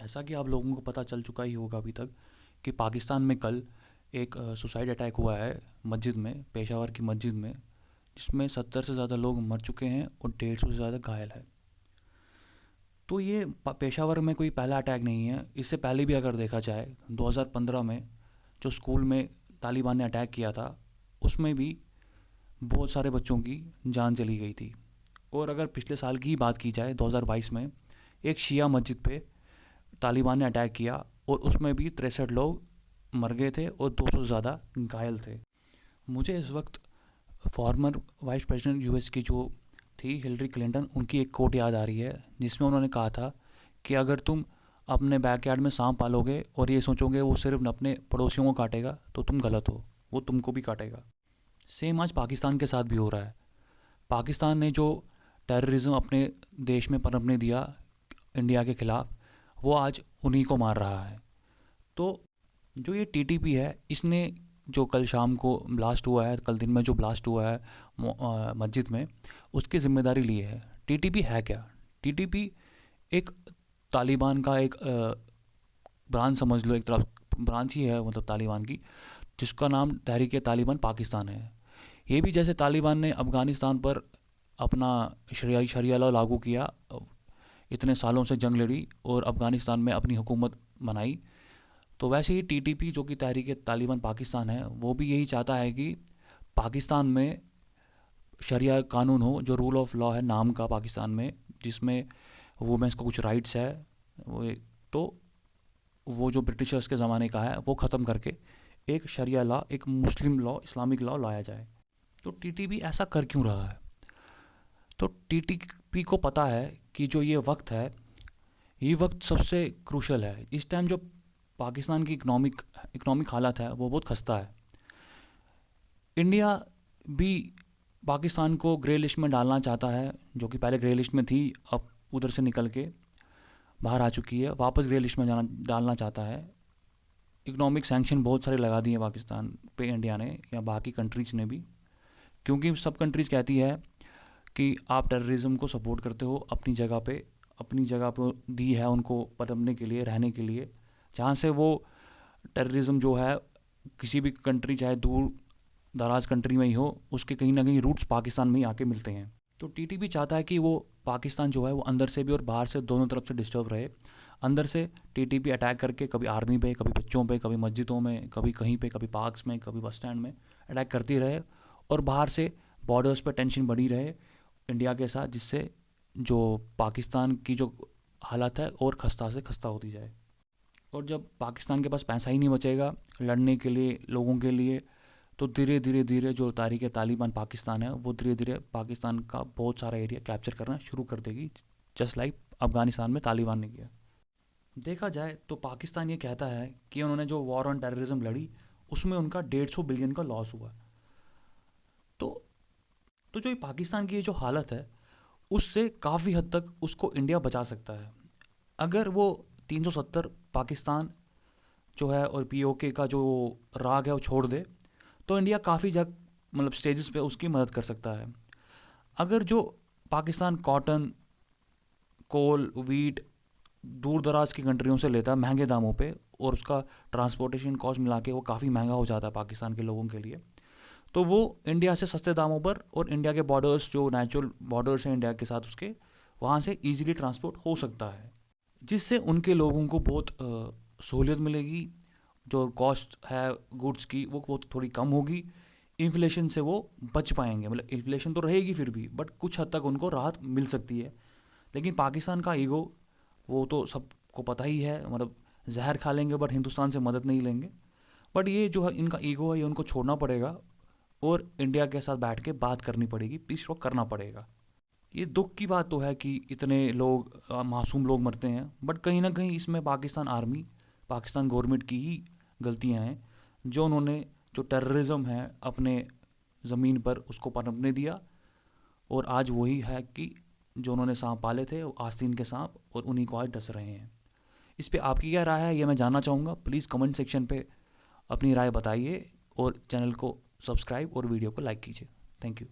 जैसा कि आप लोगों को पता चल चुका ही होगा अभी तक कि पाकिस्तान में कल एक सुसाइड अटैक हुआ है मस्जिद में, पेशावर की मस्जिद में, जिसमें 70 से ज़्यादा लोग मर चुके हैं और 150 से ज़्यादा घायल है। तो ये पेशावर में कोई पहला अटैक नहीं है। इससे पहले भी अगर देखा जाए 2015 में जो स्कूल में तालिबान ने अटैक किया था, उसमें भी बहुत सारे बच्चों की जान चली गई थी। और अगर पिछले साल की ही बात की जाए 2022 में एक शिया मस्जिद पे तालिबान ने अटैक किया और उसमें भी 63 लोग मर गए थे और 200 से ज़्यादा घायल थे। मुझे इस वक्त फॉर्मर वाइस प्रेसिडेंट यूएस की जो थी हिलरी क्लिंटन, उनकी एक कोट याद आ रही है जिसमें उन्होंने कहा था कि अगर तुम अपने बैकयार्ड में सांप पालोगे और ये सोचोगे वो सिर्फ अपने पड़ोसियों को काटेगा तो तुम गलत हो, वो तुमको भी काटेगा। सेम आज पाकिस्तान के साथ भी हो रहा है। पाकिस्तान ने जो टेररिज्म अपने देश में पनपने दिया इंडिया के ख़िलाफ़, वो आज उन्हीं को मार रहा है। तो जो ये टीटीपी है, इसने जो कल शाम को ब्लास्ट हुआ है, कल दिन में जो ब्लास्ट हुआ है मस्जिद में, उसकी ज़िम्मेदारी ली है। टीटीपी है क्या? टीटीपी एक तालिबान का एक ब्रांच समझ लो, एक तरफ ब्रांच ही है मतलब तालिबान की, जिसका नाम तहरीक तालिबान पाकिस्तान है। ये भी जैसे तालिबान ने अफ़गानिस्तान पर अपना शरिया लॉ लागू किया, इतने सालों से जंग लड़ी और अफ़गानिस्तान में अपनी हुकूमत बनाई, तो वैसे ही टीटीपी जो कि तहरीक तालिबान पाकिस्तान है, वो भी यही चाहता है कि पाकिस्तान में शरिया कानून हो, जो रूल ऑफ लॉ है नाम का पाकिस्तान में, जिसमें वुमेंस को कुछ राइट्स है। वो तो वो जो ब्रिटिशर्स के ज़माने का है वो ख़त्म करके एक शरिया लॉ, एक मुस्लिम लॉ, इस्लामिक लॉ लाया जाए। तो टीटीपी ऐसा कर क्यों रहा है? तो टीटीपी को पता है कि जो ये वक्त है, ये वक्त सबसे क्रूशल है। इस टाइम जो पाकिस्तान की इकोनॉमिक हालत है वो बहुत खस्ता है। इंडिया भी पाकिस्तान को ग्रे लिस्ट में डालना चाहता है, जो कि पहले ग्रे लिस्ट में थी, अब उधर से निकल के बाहर आ चुकी है, वापस ग्रे लिस्ट में डालना चाहता है। इकोनॉमिक सैंक्शन बहुत सारे लगा दिए पाकिस्तान पे इंडिया ने या बाकी कंट्रीज़ ने भी, क्योंकि सब कंट्रीज़ कहती है कि आप टेररिज्म को सपोर्ट करते हो। अपनी जगह पे दी है उनको पनपने के लिए, रहने के लिए, जहाँ से वो टेररिज्म जो है किसी भी कंट्री, चाहे दूर दराज कंट्री में ही हो, उसके कहीं ना कहीं रूट्स पाकिस्तान में ही आके मिलते हैं। तो टीटीपी चाहता है कि वो पाकिस्तान जो है वो अंदर से भी और बाहर से दोनों तरफ से डिस्टर्ब रहे। अंदर से टीटीपी अटैक करके कभी आर्मी पे, कभी बच्चों पे, कभी मस्जिदों में, कभी कहीं पे, कभी पार्क्स में, कभी बस स्टैंड में अटैक करती रहे, और बाहर से बॉर्डर्स पर टेंशन बढ़ी रहे इंडिया के साथ, जिससे जो पाकिस्तान की जो हालत है और खस्ता से खस्ता होती जाए। और जब पाकिस्तान के पास पैसा ही नहीं बचेगा लड़ने के लिए, लोगों के लिए, तो धीरे धीरे धीरे जो तारीख तालिबान पाकिस्तान है वो धीरे धीरे पाकिस्तान का बहुत सारा एरिया कैप्चर करना शुरू कर देगी, जस्ट लाइक अफ़गानिस्तान में तालिबान ने किया। देखा जाए तो पाकिस्तान ये कहता है कि उन्होंने जो वॉर ऑन टेररिज्म लड़ी, उसमें उनका 150 बिलियन का लॉस हुआ। तो तो जो ये पाकिस्तान की ये जो हालत है, उससे काफ़ी हद तक उसको इंडिया बचा सकता है। अगर वो 370 पाकिस्तान जो है और पीओके का जो राग है वो छोड़ दे, तो इंडिया काफ़ी जगह मतलब स्टेजेस पे उसकी मदद कर सकता है। अगर जो पाकिस्तान कॉटन, कोल, वीट दूर दराज की कंट्रियों से लेता है महंगे दामों पे, और उसका ट्रांसपोर्टेशन कॉस्ट मिला के वो काफ़ी महंगा हो जाता है पाकिस्तान के लोगों के लिए, तो वो इंडिया से सस्ते दामों पर, और इंडिया के बॉर्डर्स जो नेचुरल बॉर्डर्स हैं इंडिया के साथ उसके, वहाँ से ईजिली ट्रांसपोर्ट हो सकता है, जिससे उनके लोगों को बहुत सहूलियत मिलेगी। जो कॉस्ट है गुड्स की वो थोड़ी कम होगी। इन्फ्लेशन से वो बच पाएंगे, मतलब इन्फ्लेशन तो रहेगी फिर भी, बट कुछ हद तक उनको राहत मिल सकती है। लेकिन पाकिस्तान का ईगो, वो तो सबको पता ही है, मतलब जहर खा लेंगे बट हिंदुस्तान से मदद नहीं लेंगे। बट ये जो है इनका ईगो है, ये उनको छोड़ना पड़ेगा और इंडिया के साथ बैठ के बात करनी पड़ेगी, पीस टॉक करना पड़ेगा। ये दुख की बात तो है कि इतने लोग, मासूम लोग मरते हैं, बट कहीं ना कहीं इसमें पाकिस्तान आर्मी, पाकिस्तान गवर्नमेंट की ही गलतियां हैं, जो उन्होंने जो टेररिज्म है अपने ज़मीन पर उसको पनपने दिया, और आज वही है कि जो उन्होंने सांप पाले थे वो आस्तीन के सांप, और उन्हीं को आज डस रहे हैं। इस पे आपकी क्या राय है ये मैं जानना चाहूँगा। प्लीज़ कमेंट सेक्शन पे अपनी राय बताइए और चैनल को सब्सक्राइब और वीडियो को लाइक कीजिए। Thank you.